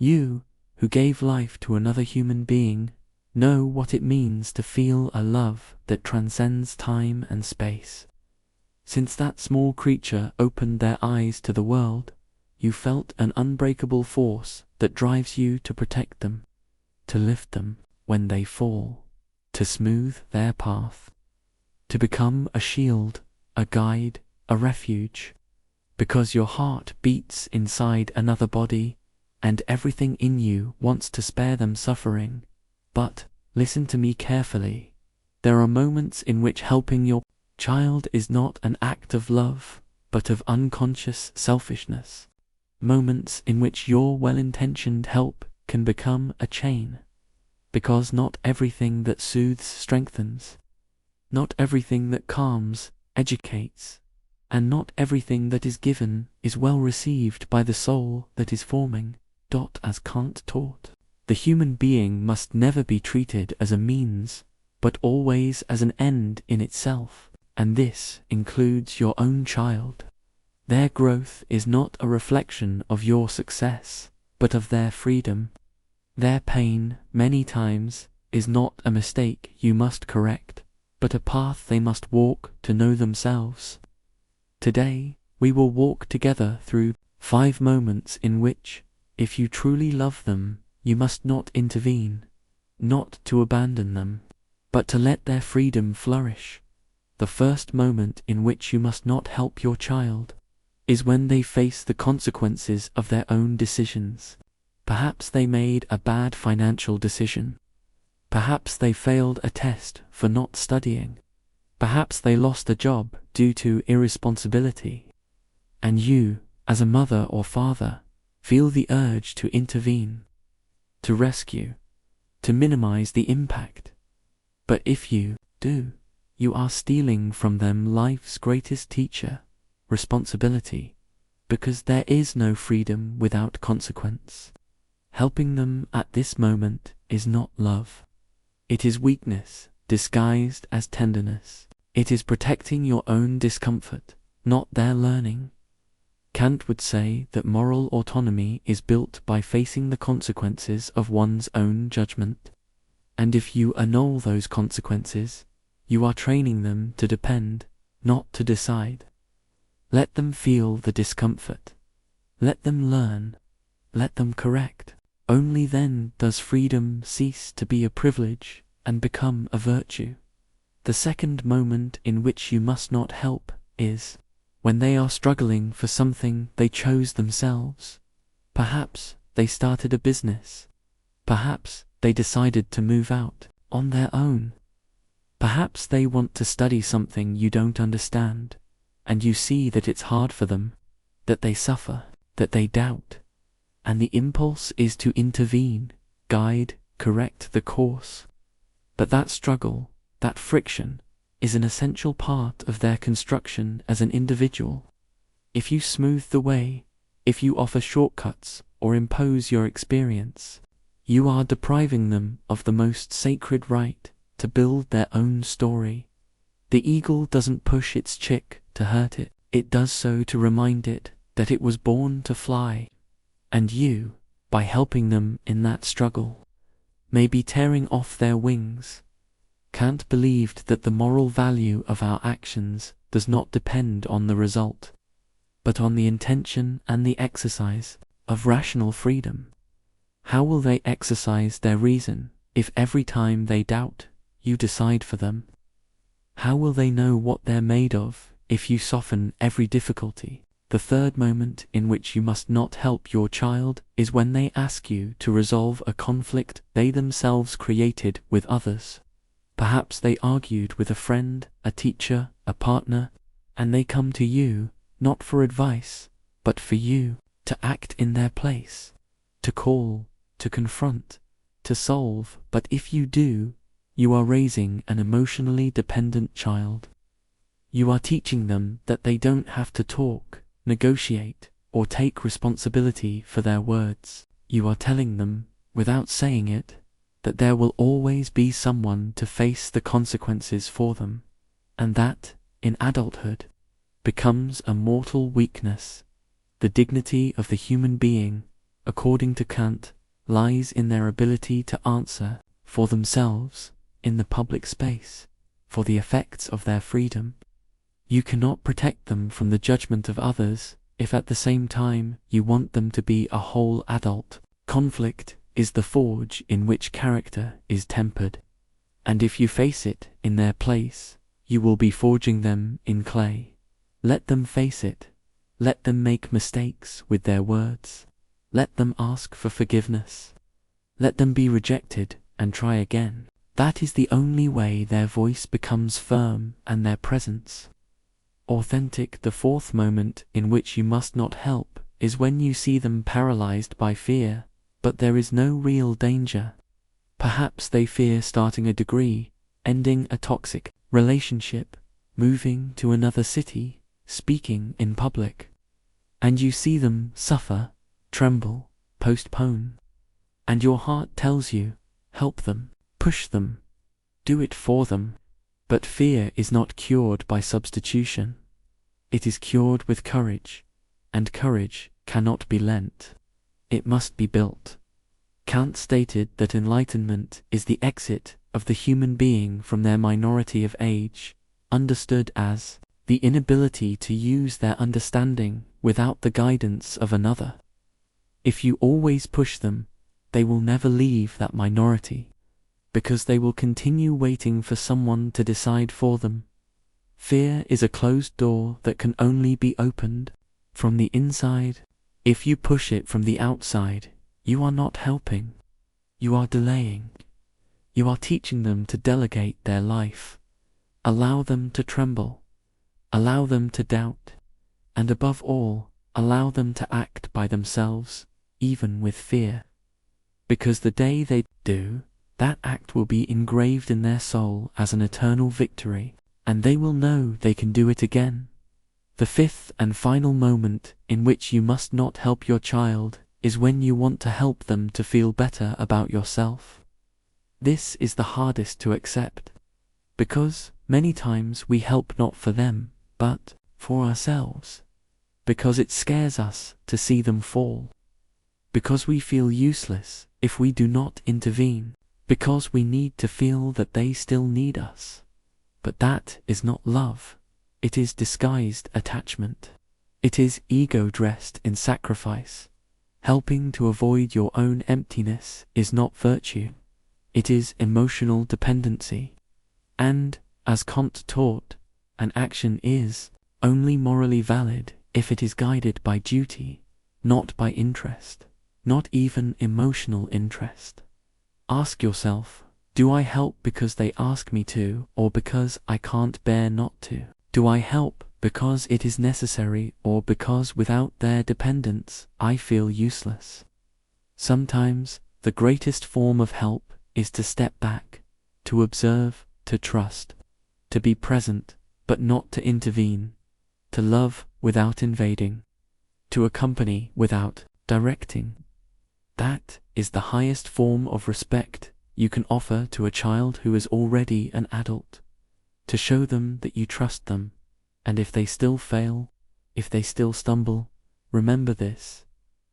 You, who gave life to another human being, know what it means to feel a love that transcends time and space. Since that small creature opened their eyes to the world, you felt an unbreakable force that drives you to protect them, to lift them when they fall, to smooth their path, to become a shield, a guide, a refuge, because your heart beats inside another body and everything in you wants to spare them suffering. But, listen to me carefully, there are moments in which helping your child is not an act of love, but of unconscious selfishness. Moments in which your well-intentioned help can become a chain, because not everything that soothes strengthens, not everything that calms educates, and not everything that is given is well received by the soul that is forming. As Kant taught, the human being must never be treated as a means, but always as an end in itself, and this includes your own child. Their growth is not a reflection of your success, but of their freedom. Their pain, many times, is not a mistake you must correct, but a path they must walk to know themselves. Today, we will walk together through 5 moments in which, if you truly love them, you must not intervene, not to abandon them, but to let their freedom flourish. The first moment in which you must not help your child is when they face the consequences of their own decisions. Perhaps they made a bad financial decision. Perhaps they failed a test for not studying. Perhaps they lost a job due to irresponsibility. And you, as a mother or father, feel the urge to intervene, to rescue, to minimize the impact. But if you do, you are stealing from them life's greatest teacher, responsibility, because there is no freedom without consequence. Helping them at this moment is not love. It is weakness disguised as tenderness. It is protecting your own discomfort, not their learning. Kant would say that moral autonomy is built by facing the consequences of one's own judgment. And if you annul those consequences, you are training them to depend, not to decide. Let them feel the discomfort. Let them learn. Let them correct. Only then does freedom cease to be a privilege and become a virtue. The second moment in which you must not help is when they are struggling for something they chose themselves. Perhaps they started a business. Perhaps they decided to move out on their own. Perhaps they want to study something you don't understand, and you see that it's hard for them, that they suffer, that they doubt, and the impulse is to intervene, guide, correct the course. But that struggle, that friction, is an essential part of their construction as an individual. If you smooth the way, if you offer shortcuts or impose your experience, you are depriving them of the most sacred right to build their own story. The eagle doesn't push its chick to hurt it. It does so to remind it that it was born to fly. And you, by helping them in that struggle, may be tearing off their wings. Kant believed that the moral value of our actions does not depend on the result, but on the intention and the exercise of rational freedom. How will they exercise their reason if every time they doubt, you decide for them? How will they know what they're made of if you soften every difficulty? The third moment in which you must not help your child is when they ask you to resolve a conflict they themselves created with others. Perhaps they argued with a friend, a teacher, a partner, and they come to you, not for advice, but for you to act in their place, to call, to confront, to solve. But if you do, you are raising an emotionally dependent child. You are teaching them that they don't have to talk, negotiate, or take responsibility for their words. You are telling them, without saying it, that there will always be someone to face the consequences for them, and that, in adulthood, becomes a mortal weakness. The dignity of the human being, according to Kant, lies in their ability to answer for themselves in the public space, for the effects of their freedom. You cannot protect them from the judgment of others if at the same time you want them to be a whole adult. Conflict is the forge in which character is tempered, and if you face it in their place, you will be forging them in clay. Let them face it. Let them make mistakes with their words. Let them ask for forgiveness. Let them be rejected and try again. That is the only way their voice becomes firm and their presence authentic. The fourth moment in which you must not help is when you see them paralyzed by fear, but there is no real danger. Perhaps they fear starting a degree, ending a toxic relationship, moving to another city, speaking in public. And you see them suffer, tremble, postpone. And your heart tells you, help them, push them, do it for them. But fear is not cured by substitution. It is cured with courage, and courage cannot be lent. It must be built. Kant stated that enlightenment is the exit of the human being from their minority of age, understood as the inability to use their understanding without the guidance of another. If you always push them, they will never leave that minority, because they will continue waiting for someone to decide for them. Fear is a closed door that can only be opened from the inside. If you push it from the outside, you are not helping. You are delaying. You are teaching them to delegate their life. Allow them to tremble. Allow them to doubt. And above all, allow them to act by themselves, even with fear. Because the day they do, that act will be engraved in their soul as an eternal victory, and they will know they can do it again. The fifth and final moment in which you must not help your child is when you want to help them to feel better about yourself. This is the hardest to accept, because many times we help not for them, but for ourselves, because it scares us to see them fall, because we feel useless if we do not intervene, because we need to feel that they still need us. But that is not love. It is disguised attachment. It is ego dressed in sacrifice. Helping to avoid your own emptiness is not virtue. It is emotional dependency. And, as Kant taught, an action is only morally valid if it is guided by duty, not by interest, not even emotional interest. Ask yourself, do I help because they ask me to, or because I can't bear not to? Do I help because it is necessary, or because without their dependence I feel useless? Sometimes the greatest form of help is to step back, to observe, to trust, to be present, but not to intervene, to love without invading, to accompany without directing. That is the highest form of respect you can offer to a child who is already an adult, to show them that you trust them, and if they still fail, if they still stumble, remember this: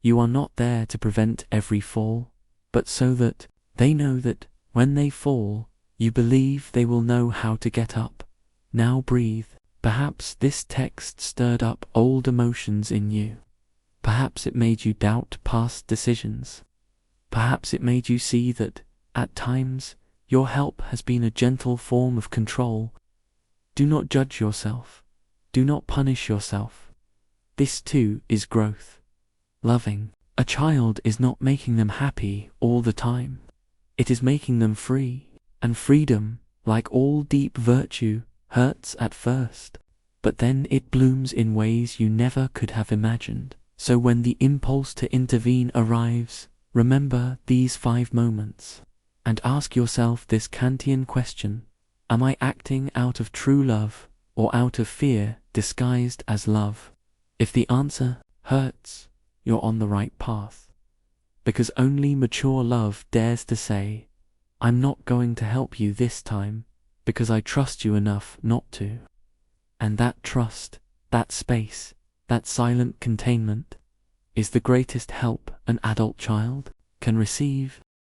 you are not there to prevent every fall, but so that they know that when they fall, you believe they will know how to get up. Now breathe. Perhaps this text stirred up old emotions in you. Perhaps it made you doubt past decisions. Perhaps it made you see that, at times, your help has been a gentle form of control. Do not judge yourself. Do not punish yourself. This too is growth. Loving a child is not making them happy all the time. It is making them free, and freedom, like all deep virtue, hurts at first, but then it blooms in ways you never could have imagined. So when the impulse to intervene arrives, remember these 5 moments, and ask yourself this Kantian question: am I acting out of true love, or out of fear disguised as love? If the answer hurts, you're on the right path, because only mature love dares to say, I'm not going to help you this time, because I trust you enough not to. And that trust, that space, that silent containment, is the greatest help an adult child can receive.